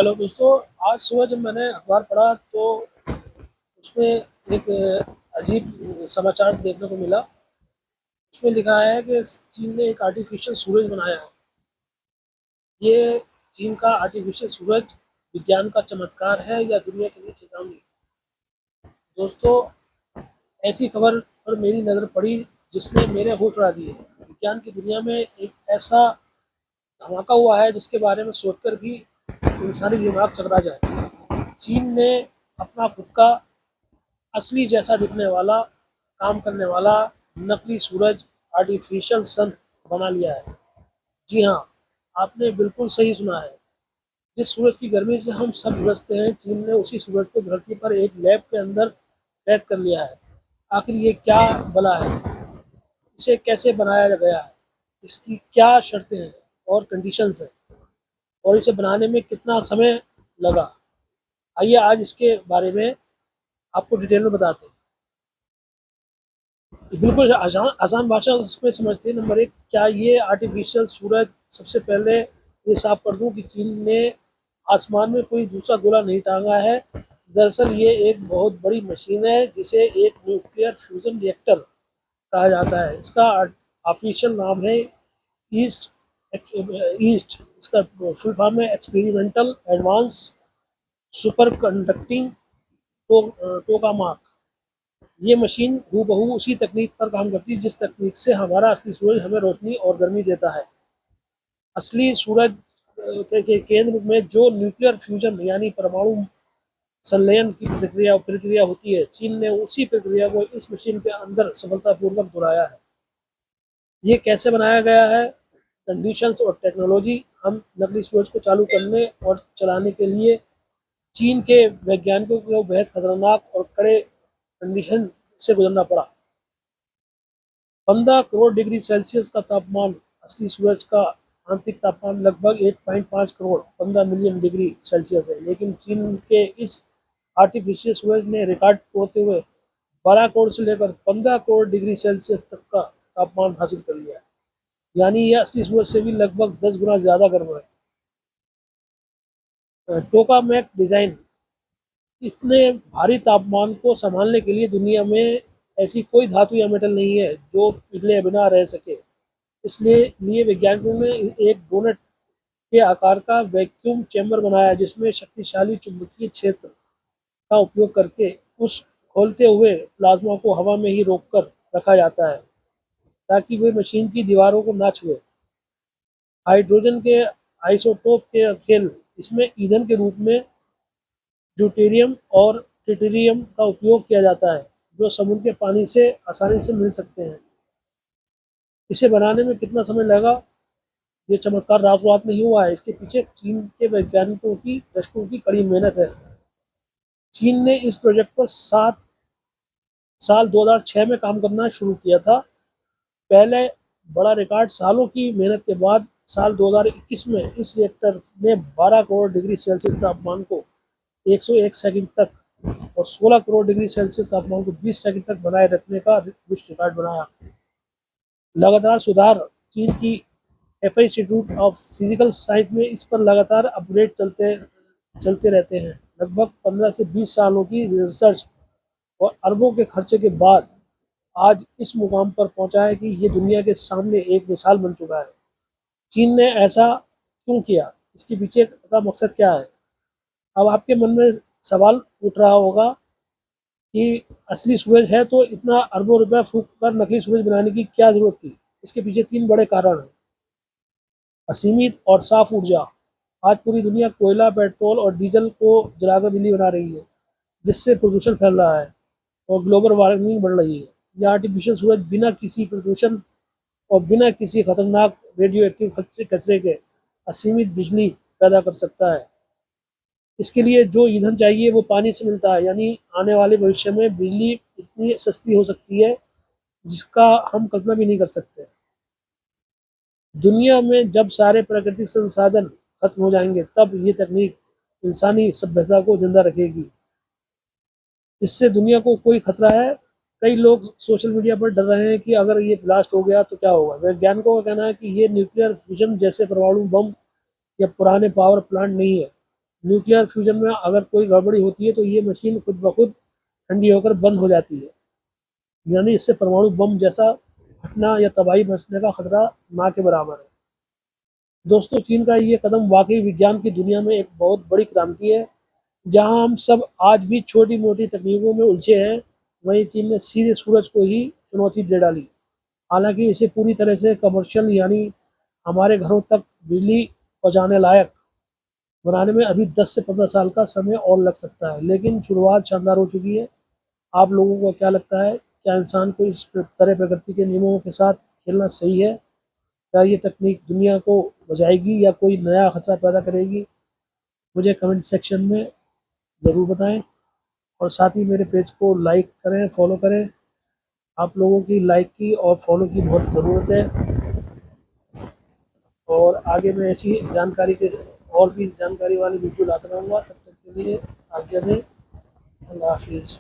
Hello दोस्तों। आज सुबह जब मैंने अखबार पढ़ा तो उसमें एक अजीब समाचार देखने को मिला। उसमें लिखा है कि चीन ने एक आर्टिफिशियल सूरज बनाया है। ये चीन का आर्टिफिशियल सूरज विज्ञान का चमत्कार है या दुनिया के लिए चेतावनी? दोस्तों, ऐसी खबर पर मेरी नज़र पड़ी जिसने मेरे होश उड़ा दिए। विज्ञान की दुनिया में एक ऐसा धमाका हुआ है जिसके बारे में सोचकर भी इंसानी दिमाग चकरा जाए। चीन ने अपना खुद का असली जैसा दिखने वाला, काम करने वाला नकली सूरज, आर्टिफिशियल सन बना लिया है। जी हाँ, आपने बिल्कुल सही सुना है। जिस सूरज की गर्मी से हम सब झुलसते हैं, चीन ने उसी सूरज को धरती पर एक लैब के अंदर कैद कर लिया है। आखिर ये क्या बला है? इसे कैसे बनाया गया है? इसकी क्या शर्तें हैं और कंडीशंस हैं? और इसे बनाने में कितना समय लगा? आइए आज इसके बारे में आपको डिटेल में बताते हैं। बिल्कुल आसान आसान भाषा इसमें समझते हैं। नंबर एक, क्या ये आर्टिफिशियल सूरज, सबसे पहले ये साफ कर दूं कि चीन ने आसमान में कोई दूसरा गोला नहीं टांगा है। दरअसल ये एक बहुत बड़ी मशीन है जिसे एक न्यूक्लियर फ्यूजन रिएक्टर कहा जाता है। इसका ऑफिशियल नाम है ईस्ट ईस्ट इसका फुल फॉर्म है एक्सपेरिमेंटल एडवांस सुपर कंडक्टिंग टोकामाक। ये मशीन हूबहू उसी तकनीक पर काम करती है जिस तकनीक से हमारा असली सूरज हमें रोशनी और गर्मी देता है। असली सूरज के केंद्र में जो न्यूक्लियर फ्यूजन यानी परमाणु संलयन की प्रक्रिया होती है, चीन ने उसी प्रक्रिया को इस मशीन के अंदर सफलतापूर्वक दोहराया है। ये कैसे बनाया गया है? कंडीशंस और टेक्नोलॉजी। हम नकली सूरज को चालू करने और चलाने के लिए चीन के वैज्ञानिकों को बेहद खतरनाक और कड़े कंडीशन से गुजरना पड़ा। 15 करोड़ डिग्री सेल्सियस का तापमान। असली सूरज का आंतरिक तापमान लगभग 1.5 करोड़ 15 मिलियन डिग्री सेल्सियस है, लेकिन चीन के इस आर्टिफिशियल सूरज ने रिकॉर्ड तोड़ते हुए 12 करोड़ से लेकर 15 करोड़ डिग्री सेल्सियस तक का तापमान हासिल कर लिया है। यानी यह असली सूरज से भी लगभग 10 गुना ज़्यादा गर्म है। टोकामेक डिज़ाइन। इतने भारी तापमान को संभालने के लिए दुनिया में ऐसी कोई धातु या मेटल नहीं है जो पिघले बिना रह सके। इसलिए लिए वैज्ञानिकों ने एक डोनट के आकार का वैक्यूम चैम्बर बनाया जिसमें शक्तिशाली चुंबकीय क्षेत्र का उपयोग करके उस खोलते हुए प्लाज्मा को हवा में ही रोककर रखा जाता है ताकि वे मशीन की दीवारों को ना छुए। हाइड्रोजन के आइसोटोप के खेल। इसमें ईंधन के रूप में ड्यूटेरियम और ट्रिटियम का उपयोग किया जाता है जो समुद्र के पानी से आसानी से मिल सकते हैं। इसे बनाने में कितना समय लगा? ये चमत्कार रात रात नहीं हुआ है। इसके पीछे चीन के वैज्ञानिकों की दशकों की कड़ी मेहनत है। चीन ने इस प्रोजेक्ट पर 7 साल 2006 में काम करना शुरू किया था। पहले बड़ा रिकॉर्ड सालों की मेहनत के बाद साल 2021 में इस रिएक्टर ने 12 करोड़ डिग्री सेल्सियस तापमान को 101 सेकंड तक और 16 करोड़ डिग्री सेल्सियस तापमान को 20 सेकंड तक बनाए रखने का विश्व रिकॉर्ड बनाया। लगातार सुधार। चीन की F institute of physical science में इस पर लगातार अपग्रेड चलते रहते हैं। लगभग 15 से 20 सालों की रिसर्च और अरबों के खर्चे के बाद आज इस मुकाम पर पहुंचा है कि ये दुनिया के सामने एक मिसाल बन चुका है। चीन ने ऐसा क्यों किया? इसके पीछे का मकसद क्या है? अब आपके मन में सवाल उठ रहा होगा कि असली सूरज है तो इतना अरबों रुपया फूंक कर नकली सूरज बनाने की क्या जरूरत थी? इसके पीछे 3 बड़े कारण हैं। असीमित और साफ ऊर्जा। आज पूरी दुनिया कोयला, पेट्रोल और डीजल को जलाकर बिजली बना रही है जिससे प्रदूषण फैल रहा है और ग्लोबल वार्मिंग बढ़ रही है। यह आर्टिफिशियल सूरज बिना किसी प्रदूषण और बिना किसी खतरनाक रेडियो एक्टिव कचरे के असीमित बिजली पैदा कर सकता है। इसके लिए जो ईंधन चाहिए वो पानी से मिलता है, यानी आने वाले भविष्य में बिजली इतनी सस्ती हो सकती है जिसका हम कल्पना भी नहीं कर सकते। दुनिया में जब सारे प्राकृतिक संसाधन खत्म हो जाएंगे तब ये तकनीक इंसानी सभ्यता को जिंदा रखेगी। इससे दुनिया को कोई खतरा है? कई लोग सोशल मीडिया पर डर रहे हैं कि अगर ये ब्लास्ट हो गया तो क्या होगा। वैज्ञानिकों का कहना है कि ये न्यूक्लियर फ्यूजन जैसे परमाणु बम या पुराने पावर प्लांट नहीं है। न्यूक्लियर फ्यूजन में अगर कोई गड़बड़ी होती है तो ये मशीन खुद ब खुद ठंडी होकर बंद हो जाती है, यानी इससे परमाणु बम जैसा घटना या तबाही मचने का खतरा ना के बराबर है। दोस्तों, चीन का ये कदम वाकई विज्ञान की दुनिया में एक बहुत बड़ी क्रांति है। जहां हम सब आज भी छोटी मोटी तकनीकों में उलझे हैं, वहीं चीन ने सीधे सूरज को ही चुनौती दे डाली। हालांकि इसे पूरी तरह से कमर्शियल यानी हमारे घरों तक बिजली पहुंचाने लायक बनाने में अभी 10 से 15 साल का समय और लग सकता है, लेकिन शुरुआत शानदार हो चुकी है। आप लोगों को क्या लगता है, क्या इंसान को इस तरह प्रकृति के नियमों के साथ खेलना सही है? क्या ये तकनीक दुनिया को बचाएगी या कोई नया खतरा पैदा करेगी? मुझे कमेंट सेक्शन में ज़रूर बताएं, और साथ ही मेरे पेज को लाइक करें, फॉलो करें। आप लोगों की लाइक की और फॉलो की बहुत ज़रूरत है, और आगे मैं ऐसी जानकारी के और भी जानकारी वाली वीडियो लाता रहूँगा। तब तक के लिए आज्ञा दें। अल्लाह हाफिज़।